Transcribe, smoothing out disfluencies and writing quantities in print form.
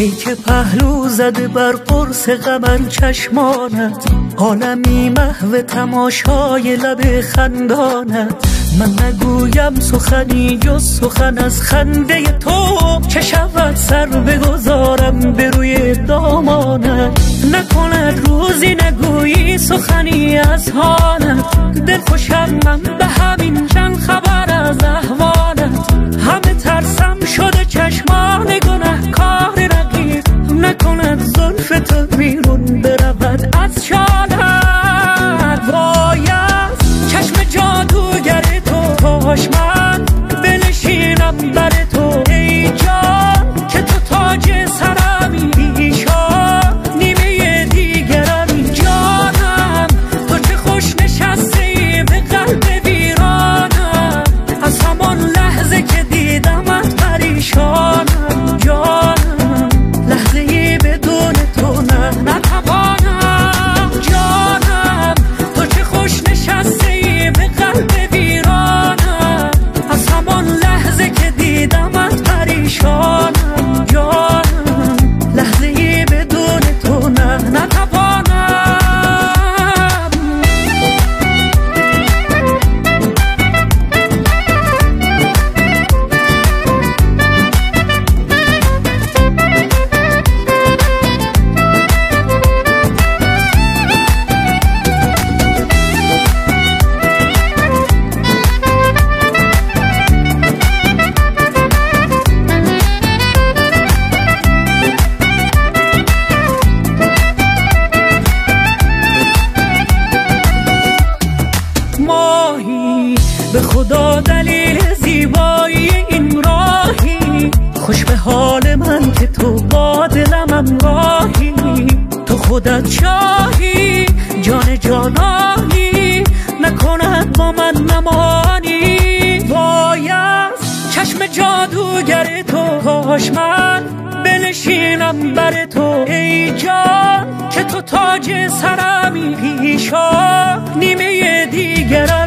ای که پهلو زده بر قرص قمر چشمانت، عالمی محو تماشای لب خندانت. من نگویم سخنی جز سخن از خنده تو، چه شود سر بگذارم به روی دامانت. نکند روزی نگویی سخنی از حالت، دل خوشم من به همین چند خبر از احوالت. همه ترسم شده چشمان گنه کار رقیب، نکند زلف تو بیرون برود از چالت. وای از چشم جادوگر تو، کاش من بنشینم بر تو ای جان، که تو تاج سرمی پیشان نیمه دیگرمی. جانم تو چه خوش نشستی به قلب ویرانم، از همان لحظه که دیدمت پریشانم. جانم لحظه ای بدون تو نتوانم. جانم تو چه خوش نشستی به قلب ویرانم، از همان لحظه که دیدمت پریشانم. جانم لحظه ای بدون تو نتوانم. به خدا دلیل زیبایی این راهی، خوش به حال من که تو با دلم راهی. تو خودت شاهی جان جانانی، نکند با من نمانی. وای از چشم جادوگر تو، کاش من بنشینم بر تو ای جان، که تو تاج سرمی پیشان نیمه دیگرم.